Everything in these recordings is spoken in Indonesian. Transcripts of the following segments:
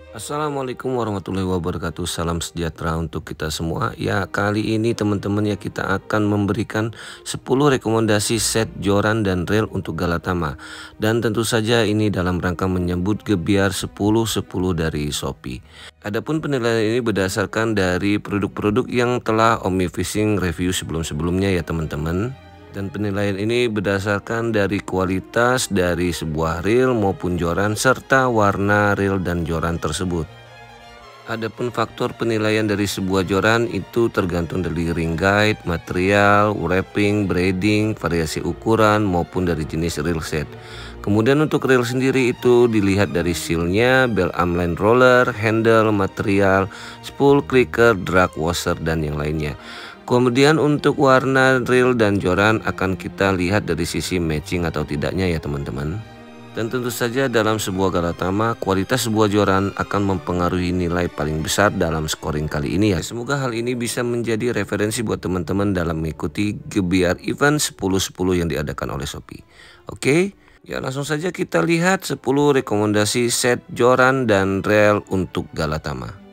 Assalamualaikum warahmatullahi wabarakatuh. Salam sejahtera untuk kita semua. Ya, kali ini teman-teman ya kita akan memberikan 10 rekomendasi set joran dan rel untuk Galatama. Dan tentu saja ini dalam rangka menyambut Gebiar 10-10 dari Shopee. Adapun penilaian ini berdasarkan dari produk-produk yang telah Omni Fishing review sebelum-sebelumnya ya teman-teman. Dan penilaian ini berdasarkan dari kualitas dari sebuah reel maupun joran serta warna reel dan joran tersebut. Adapun faktor penilaian dari sebuah joran itu tergantung dari ring guide, material, wrapping, braiding, variasi ukuran maupun dari jenis reel set. Kemudian untuk reel sendiri itu dilihat dari sealnya, bell arm line roller, handle, material, spool, clicker, drag washer dan yang lainnya. Kemudian untuk warna reel dan joran akan kita lihat dari sisi matching atau tidaknya ya teman-teman. Dan tentu saja dalam sebuah Galatama, kualitas sebuah joran akan mempengaruhi nilai paling besar dalam scoring kali ini ya. Semoga hal ini bisa menjadi referensi buat teman-teman dalam mengikuti Gebiar event 10-10 yang diadakan oleh Shopee. Oke, ya langsung saja kita lihat 10 rekomendasi set joran dan reel untuk Galatama.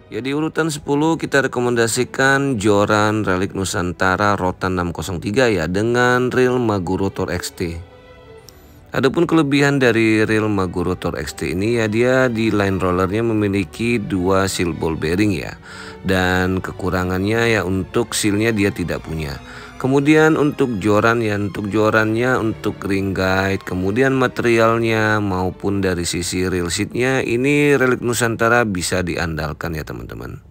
Ya di urutan 10 kita rekomendasikan joran Relik Nusantara Rotan 603 ya dengan reel Maguro Tour XT. Adapun kelebihan dari reel Maguro Tour XT ini ya dia di line rollernya memiliki 2 seal ball bearing ya. Dan kekurangannya ya untuk sealnya dia tidak punya. Kemudian untuk joran ya untuk jorannya untuk ring guide, kemudian materialnya maupun dari sisi reel sheetnya ini Relik Nusantara bisa diandalkan ya teman-teman.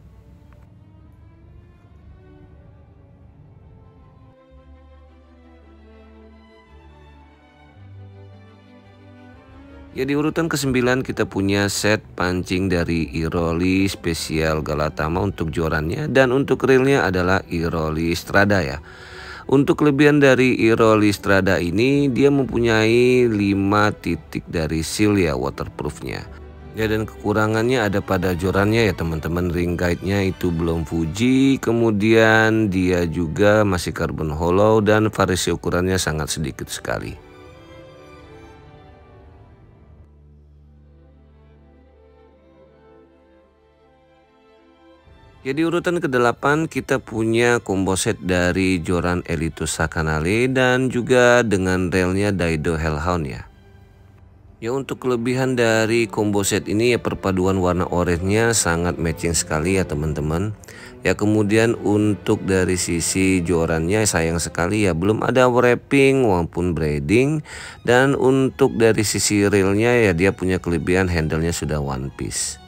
Ya di urutan ke-9 kita punya set pancing dari Iroli spesial Galatama untuk jorannya dan untuk reelnya adalah Iroli Strada ya. Untuk kelebihan dari Iroli Strada ini dia mempunyai 5 titik dari seal ya waterproofnya. Ya dan kekurangannya ada pada jorannya ya teman-teman, ring guide-nya itu belum Fuji, kemudian dia juga masih carbon hollow dan variasi ukurannya sangat sedikit sekali. Jadi urutan ke-8 kita punya combo set dari joran Elitus Sakanale dan juga dengan relnya Daido Hellhound ya. Ya untuk kelebihan dari combo set ini ya perpaduan warna oranye-nya sangat matching sekali ya teman-teman. Ya kemudian untuk dari sisi jorannya sayang sekali ya belum ada wrapping maupun braiding. Dan untuk dari sisi reelnya ya dia punya kelebihan handle-nya sudah one piece.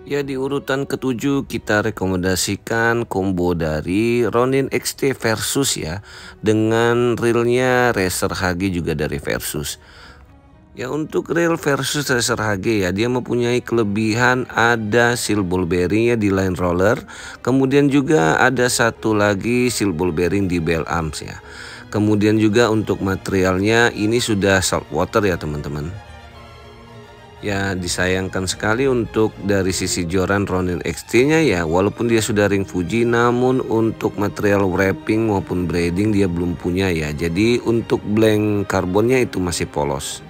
Ya di urutan ke-7 kita rekomendasikan combo dari Ronin XT Versus ya dengan reelnya Racer HG juga dari Versus. Ya untuk reel Versus Racer HG ya dia mempunyai kelebihan ada seal ball bearingnya di line roller, kemudian juga ada satu lagi seal ball bearing di bell arms ya. Kemudian juga untuk materialnya ini sudah salt water ya teman-teman. Ya disayangkan sekali untuk dari sisi joran Ronin XT-nya ya walaupun dia sudah ring Fuji namun untuk material wrapping maupun braiding dia belum punya ya. Jadi untuk blank karbonnya itu masih polos.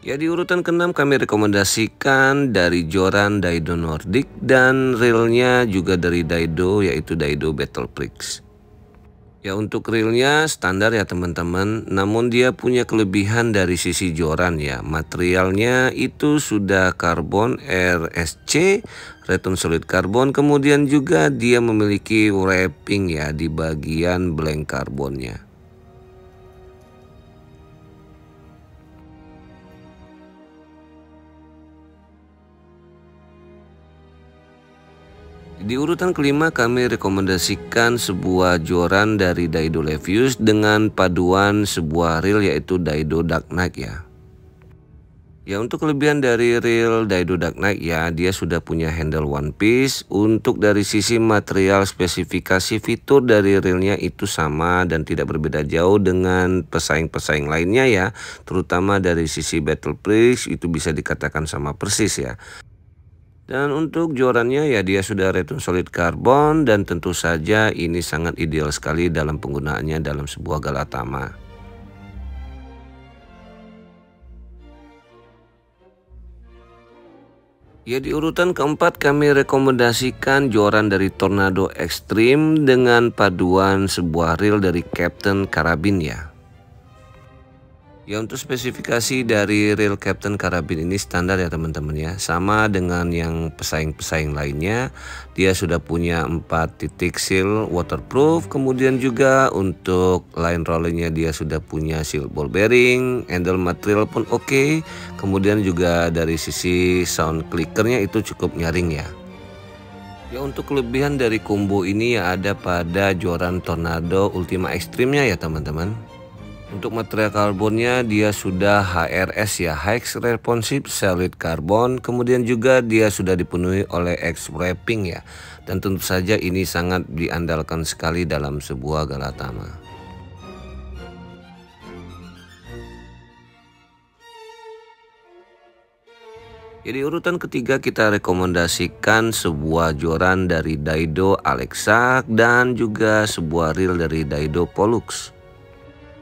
Ya di urutan ke-6 kami rekomendasikan dari joran Daido Nordic dan reelnya juga dari Daido yaitu Daido Battle Prix. Ya untuk reelnya standar ya teman-teman, namun dia punya kelebihan dari sisi joran ya. Materialnya itu sudah karbon RSC, Return Solid Carbon, kemudian juga dia memiliki wrapping ya di bagian blank karbonnya. Di urutan kelima kami rekomendasikan sebuah joran dari Daido Levius dengan paduan sebuah reel yaitu Daido Dark Knight ya. Ya untuk kelebihan dari reel Daido Dark Knight ya, dia sudah punya handle one piece. Untuk dari sisi material, spesifikasi fitur dari reelnya itu sama dan tidak berbeda jauh dengan pesaing-pesaing lainnya ya. Terutama dari sisi battle price itu bisa dikatakan sama persis ya. Dan untuk jorannya ya dia sudah return solid carbon, dan tentu saja ini sangat ideal sekali dalam penggunaannya dalam sebuah Galatama. Ya di urutan keempat kami rekomendasikan joran dari Tornado Extreme dengan paduan sebuah reel dari Captain Carabin ya. Ya untuk spesifikasi dari reel Captain Carabin ini standar ya teman-teman ya. Sama dengan yang pesaing-pesaing lainnya. Dia sudah punya 4 titik seal waterproof. Kemudian juga untuk line rollingnya dia sudah punya seal ball bearing. Handle material pun oke. Kemudian juga dari sisi sound clickernya itu cukup nyaring ya. Ya untuk kelebihan dari combo ini ya ada pada joran Tornado Ultima Extreme-nya ya teman-teman. Untuk material karbonnya dia sudah HRS ya, High Responsive Solid Carbon. Kemudian juga dia sudah dipenuhi oleh X-Wrapping ya. Dan tentu saja ini sangat diandalkan sekali dalam sebuah Galatama. Jadi urutan ketiga kita rekomendasikan sebuah joran dari Daido Alexa dan juga sebuah reel dari Daido Pollux.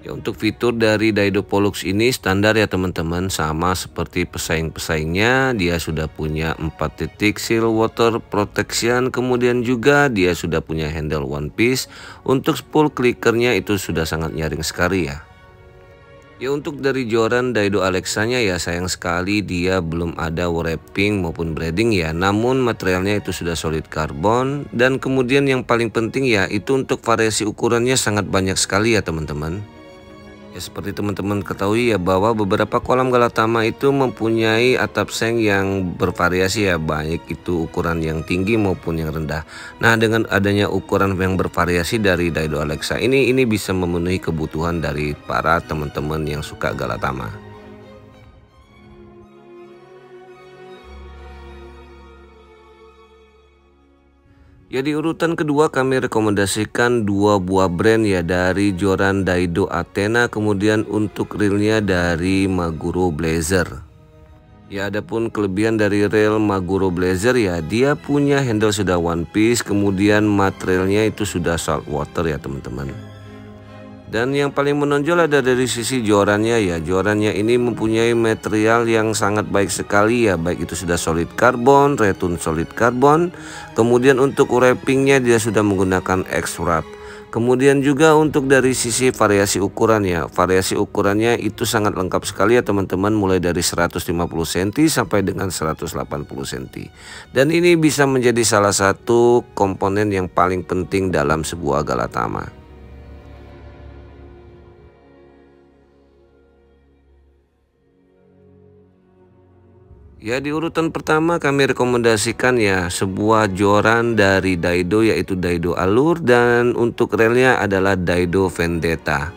Ya untuk fitur dari Daido Pollux ini standar ya teman-teman, sama seperti pesaing-pesaingnya. Dia sudah punya 4 titik seal water protection, kemudian juga dia sudah punya handle one piece. Untuk spool clickernya itu sudah sangat nyaring sekali ya. Ya untuk dari joran Daido Alexa-nya ya sayang sekali dia belum ada wrapping maupun braiding ya. Namun materialnya itu sudah solid carbon, dan kemudian yang paling penting ya itu untuk variasi ukurannya sangat banyak sekali ya teman-teman. Ya seperti teman-teman ketahui ya bahwa beberapa kolam Galatama itu mempunyai atap seng yang bervariasi ya, baik itu ukuran yang tinggi maupun yang rendah. Nah dengan adanya ukuran yang bervariasi dari Daido Alexa ini bisa memenuhi kebutuhan dari para teman-teman yang suka Galatama. Ya di urutan kedua kami rekomendasikan 2 buah brand ya dari joran Daido Athena, kemudian untuk reelnya dari Maguro Blazer. Ya adapun kelebihan dari reel Maguro Blazer ya, dia punya handle sudah one piece, kemudian materialnya itu sudah salt water ya teman-teman. Dan yang paling menonjol ada dari sisi jorannya ya. Jorannya ini mempunyai material yang sangat baik sekali ya, baik itu sudah solid carbon, return solid carbon. Kemudian untuk wrappingnya dia sudah menggunakan X-Wrap. Kemudian juga untuk dari sisi variasi ukuran ya, variasi ukurannya itu sangat lengkap sekali ya teman-teman, mulai dari 150 cm sampai dengan 180 cm. Dan ini bisa menjadi salah satu komponen yang paling penting dalam sebuah Galatama. Ya di urutan pertama kami rekomendasikan ya sebuah joran dari Daido, yaitu Daido Allure, dan untuk relnya adalah Daido Vendetta.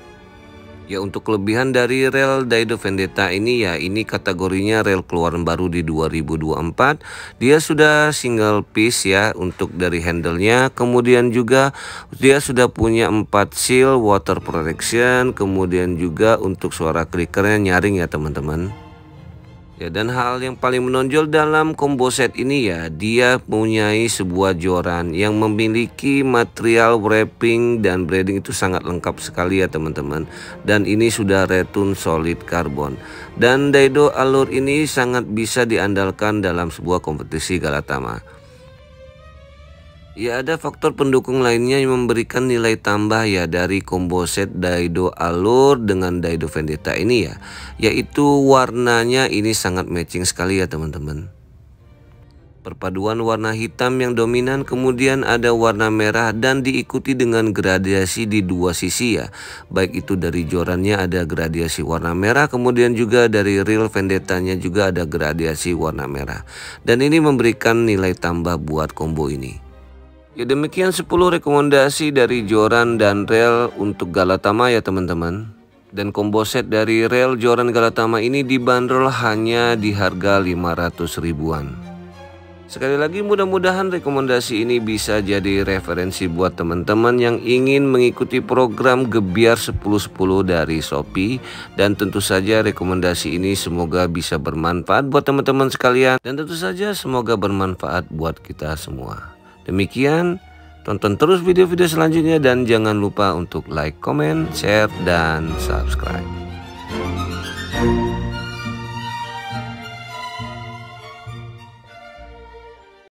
Ya untuk kelebihan dari rel Daido Vendetta ini ya, ini kategorinya rel keluaran baru di 2024. Dia sudah single piece ya untuk dari handle-nya. Kemudian juga dia sudah punya 4 seal water protection. Kemudian juga untuk suara clickernya nyaring ya teman-teman. Ya dan hal yang paling menonjol dalam combo set ini ya, dia mempunyai sebuah joran yang memiliki material wrapping dan braiding itu sangat lengkap sekali ya teman-teman. Dan ini sudah return solid carbon. Dan Daido Allure ini sangat bisa diandalkan dalam sebuah kompetisi Galatama. Ya ada faktor pendukung lainnya yang memberikan nilai tambah ya dari combo set Daido Allure dengan Daido Vendetta ini ya, yaitu warnanya ini sangat matching sekali ya teman-teman. Perpaduan warna hitam yang dominan, kemudian ada warna merah dan diikuti dengan gradiasi di dua sisi ya. Baik itu dari jorannya ada gradiasi warna merah, kemudian juga dari reel Vendettanya juga ada gradiasi warna merah. Dan ini memberikan nilai tambah buat combo ini. Ya demikian 10 rekomendasi dari joran dan reel untuk Galatama ya teman-teman. Dan combo set dari rel Joran Galatama ini dibanderol hanya di harga 500 ribuan. Sekali lagi mudah-mudahan rekomendasi ini bisa jadi referensi buat teman-teman yang ingin mengikuti program Gebyar 10-10 dari Shopee. Dan tentu saja rekomendasi ini semoga bisa bermanfaat buat teman-teman sekalian. Dan tentu saja semoga bermanfaat buat kita semua. Demikian, tonton terus video-video selanjutnya dan jangan lupa untuk like, comment, share, dan subscribe.